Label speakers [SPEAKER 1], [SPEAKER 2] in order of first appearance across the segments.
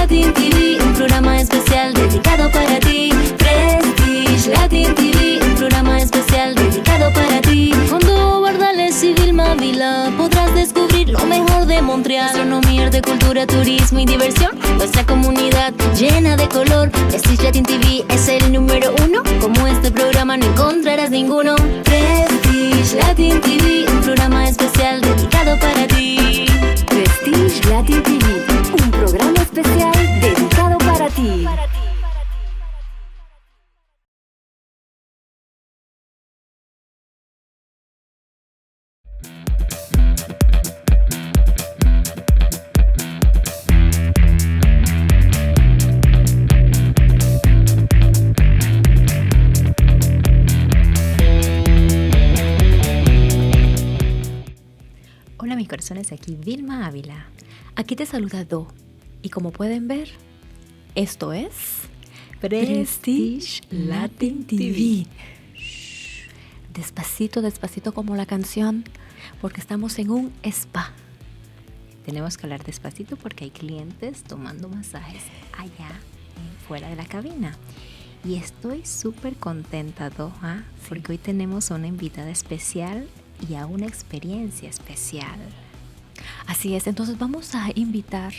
[SPEAKER 1] Latin TV, un programa especial dedicado para ti. Prestige Latin TV, un programa especial dedicado para ti. Junto a Bardales y Vilma Vila podrás descubrir lo mejor de Montreal. Gastronomía, de cultura, turismo y diversión. Nuestra comunidad llena de color. Prestige Latin TV es el número uno. Como este programa no encontrarás ninguno. Prestige Latin TV, un programa especial dedicado para ti.
[SPEAKER 2] Prestige Latin TV, un programa especial dedicado para ti.
[SPEAKER 3] Hola mis corazones, aquí Vilma Ávila.
[SPEAKER 4] Aquí te saluda Do. Y como pueden ver, esto es
[SPEAKER 3] Prestige Latin TV.
[SPEAKER 4] Shh. Despacito, despacito como la canción, porque estamos en un spa.
[SPEAKER 3] Tenemos que hablar despacito porque hay clientes tomando masajes allá fuera de la cabina. Y estoy súper contenta, Do, porque hoy tenemos a una invitada especial y a una experiencia especial.
[SPEAKER 4] Así es, entonces vamos a invitar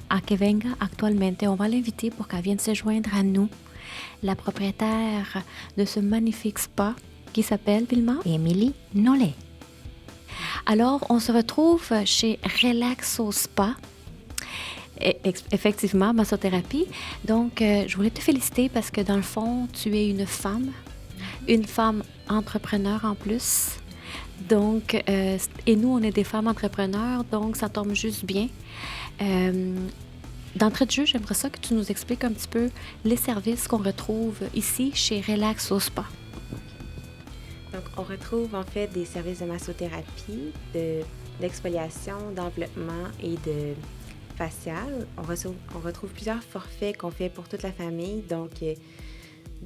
[SPEAKER 4] à que venga actuellement. On va l'inviter pour qu'elle vienne se joindre à nous, la propriétaire de ce magnifique spa qui s'appelle, Vilma?
[SPEAKER 3] Émilie Nollet.
[SPEAKER 4] Alors, on se retrouve chez Relaxo Spa. Effectivement, massothérapie. Donc, je voulais te féliciter parce que dans le fond, tu es une femme entrepreneur en plus. Donc, et nous, on est des femmes entrepreneurs, donc ça tombe juste bien. D'entrée de jeu, j'aimerais ça que tu nous expliques un petit peu les services qu'on retrouve ici chez Relaxo Spa.
[SPEAKER 5] Donc, on retrouve en fait des services de massothérapie, d'exfoliation, d'enveloppement et de facial. On retrouve plusieurs forfaits qu'on fait pour toute la famille, donc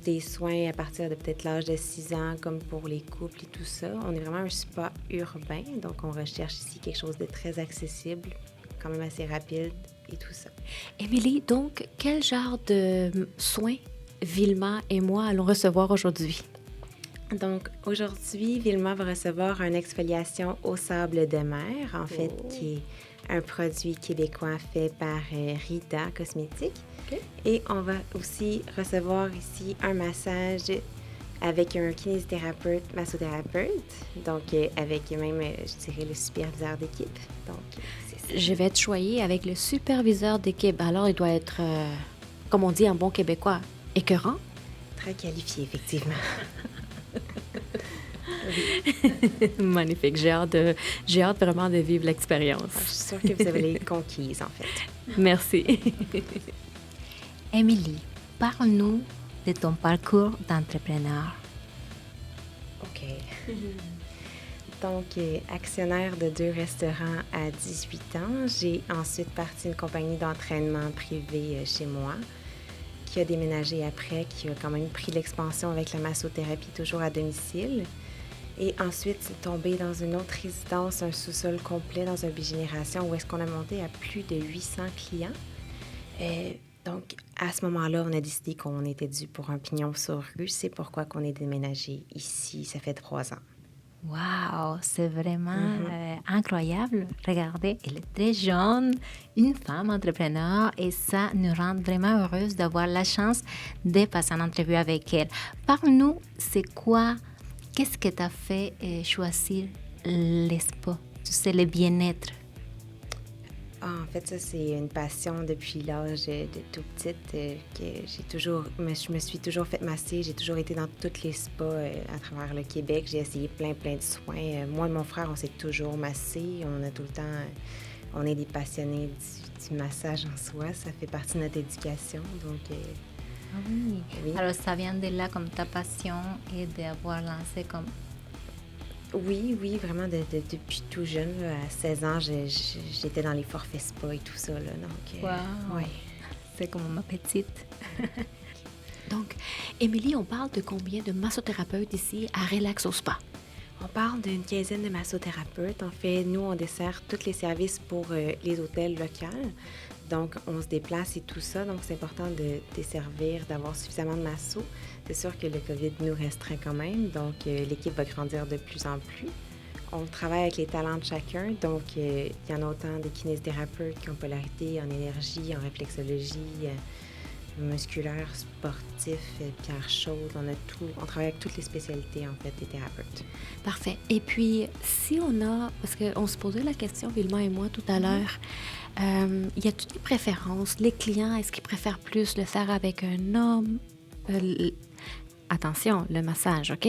[SPEAKER 5] des soins à partir de peut-être l'âge de 6 ans, comme pour les couples et tout ça. On est vraiment un spa urbain, donc on recherche ici quelque chose de très accessible, quand même assez rapide et tout ça.
[SPEAKER 4] Émilie, donc, quel genre de soins Vilma et moi allons recevoir aujourd'hui?
[SPEAKER 5] Donc, aujourd'hui, Vilma va recevoir une exfoliation au sable de mer, en fait, qui est un produit québécois fait par Rita Cosmétiques. Okay. Et on va aussi recevoir ici un massage avec un kinésithérapeute, massothérapeute, donc avec même, je dirais, le superviseur d'équipe. Donc, c'est ça.
[SPEAKER 4] Je vais être choyée avec le superviseur d'équipe. Alors, il doit être, comme on dit en bon québécois, écœurant.
[SPEAKER 5] Très qualifié, effectivement.
[SPEAKER 4] Magnifique. J'ai hâte vraiment de vivre l'expérience.
[SPEAKER 5] Je suis sûre que vous avez les conquises, en fait.
[SPEAKER 4] Merci.
[SPEAKER 3] Émilie, parle-nous de ton parcours d'entrepreneur.
[SPEAKER 5] OK. Donc, actionnaire de 2 restaurants à 18 ans, j'ai ensuite parti une compagnie d'entraînement privée chez moi, qui a déménagé après, qui a quand même pris l'expansion avec la massothérapie toujours à domicile. Et ensuite, c'est tombé dans une autre résidence, un sous-sol complet dans un bigénération où est-ce qu'on a monté à plus de 800 clients. Donc, à ce moment-là, on a décidé qu'on était dû pour un pignon sur rue. C'est pourquoi qu'on est déménagé ici. Ça fait 3 ans.
[SPEAKER 3] Wow, c'est vraiment incroyable. Regardez, elle est très jeune, une femme entrepreneur, et ça nous rend vraiment heureuse d'avoir la chance de passer en entrevue avec elle. Parle-nous, qu'est-ce que t'as fait choisir les spas, tu sais, le bien-être?
[SPEAKER 5] En fait, ça, c'est une passion depuis l'âge de tout petite que je me suis toujours fait masser. J'ai toujours été dans toutes les spas à travers le Québec. J'ai essayé plein de soins. Moi et mon frère, on s'est toujours massé. On a tout le temps... on est des passionnés du massage en soi. Ça fait partie de notre éducation. Donc,
[SPEAKER 3] oui. Alors, ça vient de là comme ta passion et d'avoir lancé comme...
[SPEAKER 5] Oui, vraiment, depuis tout jeune, là, à 16 ans, j'étais dans les forfaits spa et tout ça. Là, donc,
[SPEAKER 3] wow.
[SPEAKER 5] Ouais.
[SPEAKER 3] C'est comme ma petite.
[SPEAKER 4] Donc, Émilie, on parle de combien de massothérapeutes ici à Relaxo Spa?
[SPEAKER 5] On parle d'une quinzaine de massothérapeutes. En fait, nous, on dessert tous les services pour les hôtels locaux. Donc, on se déplace et tout ça. Donc, c'est important de desservir, d'avoir suffisamment de masseaux. C'est sûr que le COVID nous restreint quand même. Donc, l'équipe va grandir de plus en plus. On travaille avec les talents de chacun. Donc, il y en a autant des kinésithérapeutes qui ont polarité, en énergie, en réflexologie, musculaire, sportif, pierre chaude. On a tout. On travaille avec toutes les spécialités, en fait, des thérapeutes.
[SPEAKER 4] Parfait. Et puis, si on a, parce qu'on se posait la question, Vilma et moi, tout à l'heure, il y a toutes les préférences. Les clients, est-ce qu'ils préfèrent plus le faire avec un homme? Attention, le massage, OK?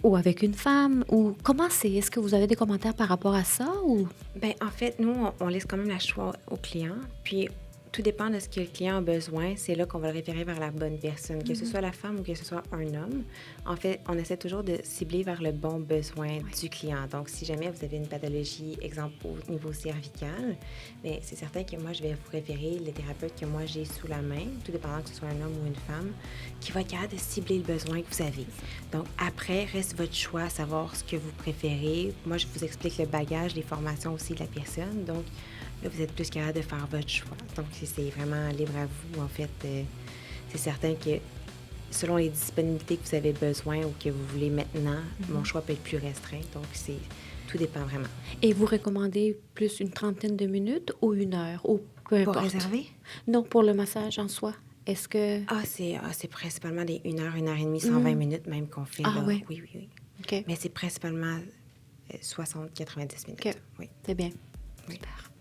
[SPEAKER 4] Ou avec une femme? Ou comment c'est? Est-ce que vous avez des commentaires par rapport à ça? Ou...
[SPEAKER 5] Bien, en fait, nous, on laisse quand même le choix au client. Puis, tout dépend de ce que le client a besoin. C'est là qu'on va le référer vers la bonne personne, que ce soit la femme ou que ce soit un homme. En fait, on essaie toujours de cibler vers le bon besoin du client. Donc, si jamais vous avez une pathologie, exemple au niveau cervical, bien, c'est certain que moi, je vais vous référer le thérapeute que moi, j'ai sous la main, tout dépendant que ce soit un homme ou une femme, qui va être capable de cibler le besoin que vous avez. Donc, après, reste votre choix à savoir ce que vous préférez. Moi, je vous explique le bagage, les formations aussi de la personne. Donc, là, vous êtes plus capable de faire votre choix. Donc, c'est vraiment libre à vous. En fait, c'est certain que selon les disponibilités que vous avez besoin ou que vous voulez maintenant, mon choix peut être plus restreint. Donc, tout dépend vraiment.
[SPEAKER 4] Et vous recommandez plus une trentaine de minutes ou 1 heure? Ou peu importe.
[SPEAKER 5] Pour réserver?
[SPEAKER 4] Non, pour le massage en soi. Est-ce que...
[SPEAKER 5] C'est principalement des 1 heure, 1 heure et demie, 120 minutes même qu'on fait.
[SPEAKER 4] Ah
[SPEAKER 5] là.
[SPEAKER 4] oui?
[SPEAKER 5] Oui.
[SPEAKER 4] OK.
[SPEAKER 5] Mais c'est principalement 60-90 minutes.
[SPEAKER 4] OK.
[SPEAKER 5] Oui.
[SPEAKER 4] C'est bien.
[SPEAKER 5] Oui.
[SPEAKER 4] Super.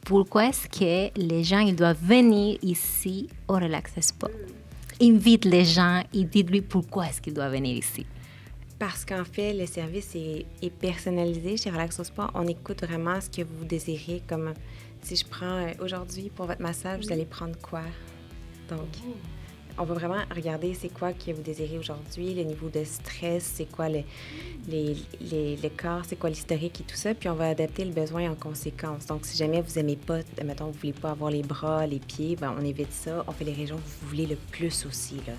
[SPEAKER 3] Pourquoi est-ce que les gens ils doivent venir ici au Relax Spa? Invite les gens et dites-lui pourquoi est-ce qu'ils doivent venir ici.
[SPEAKER 5] Parce qu'en fait, le service est personnalisé chez Relax Spa. On écoute vraiment ce que vous désirez. Comme si je prends aujourd'hui pour votre massage, vous allez prendre quoi? Donc, on va vraiment regarder c'est quoi que vous désirez aujourd'hui, le niveau de stress, c'est quoi le corps, c'est quoi l'historique et tout ça. Puis on va adapter le besoin en conséquence. Donc, si jamais vous n'aimez pas, mettons, vous ne voulez pas avoir les bras, les pieds, ben on évite ça. On fait les régions que vous voulez le plus aussi, là.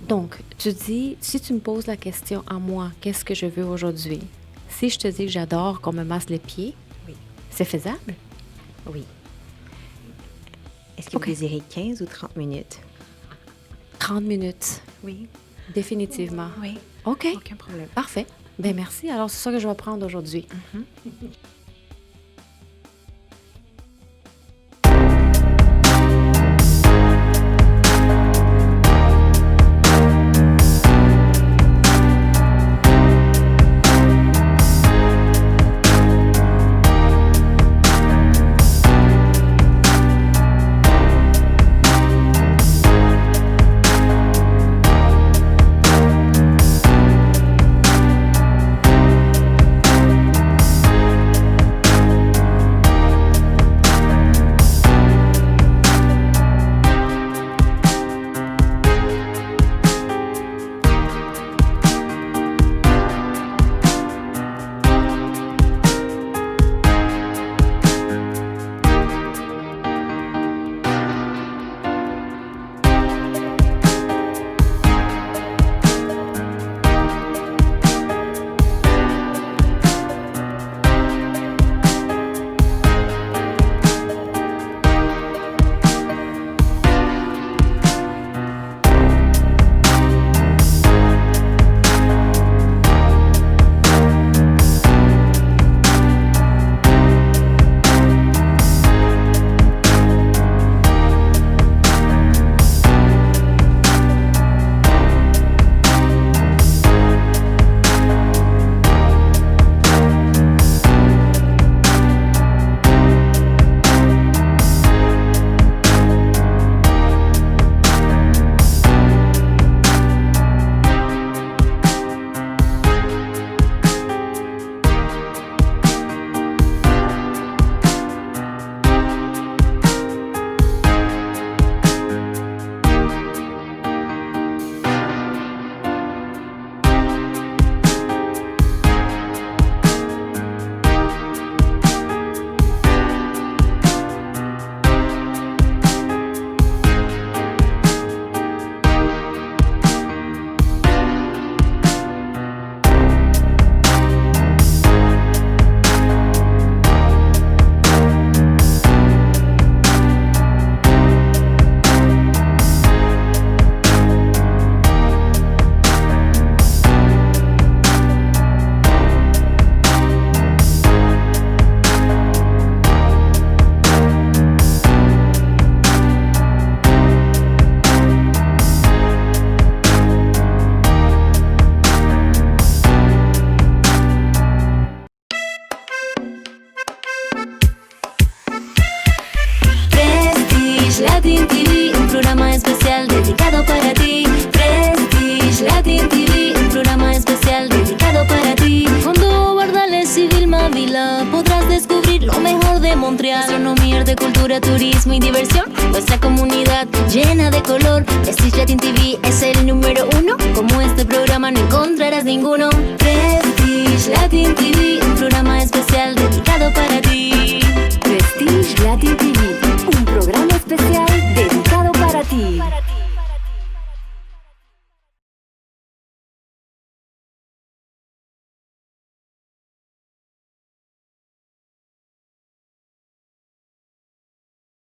[SPEAKER 4] Donc, tu dis, si tu me poses la question à moi, qu'est-ce que je veux aujourd'hui? Si je te dis que j'adore qu'on me masse les pieds,
[SPEAKER 5] oui.
[SPEAKER 4] C'est faisable?
[SPEAKER 5] Oui. Est-ce que vous désirez 15 ou 30 minutes?
[SPEAKER 4] 30 minutes.
[SPEAKER 5] Oui.
[SPEAKER 4] Définitivement.
[SPEAKER 5] Oui.
[SPEAKER 4] OK.
[SPEAKER 5] Aucun problème.
[SPEAKER 4] Parfait. Bien, merci. Alors, c'est ça que je vais prendre aujourd'hui.
[SPEAKER 1] programa especial dedicado para ti. Prestige Latin TV, un programa especial dedicado para ti. Con Bardales y Vilma Vila podrás descubrir lo mejor de Montreal. Gastronomía, arte, cultura, turismo y diversión. Nuestra comunidad llena de color. Prestige Latin TV es el número 1. Como este programa no encontrarás ninguno. Prestige Latin TV, un programa especial dedicado para ti.
[SPEAKER 2] Prestige Latin TV.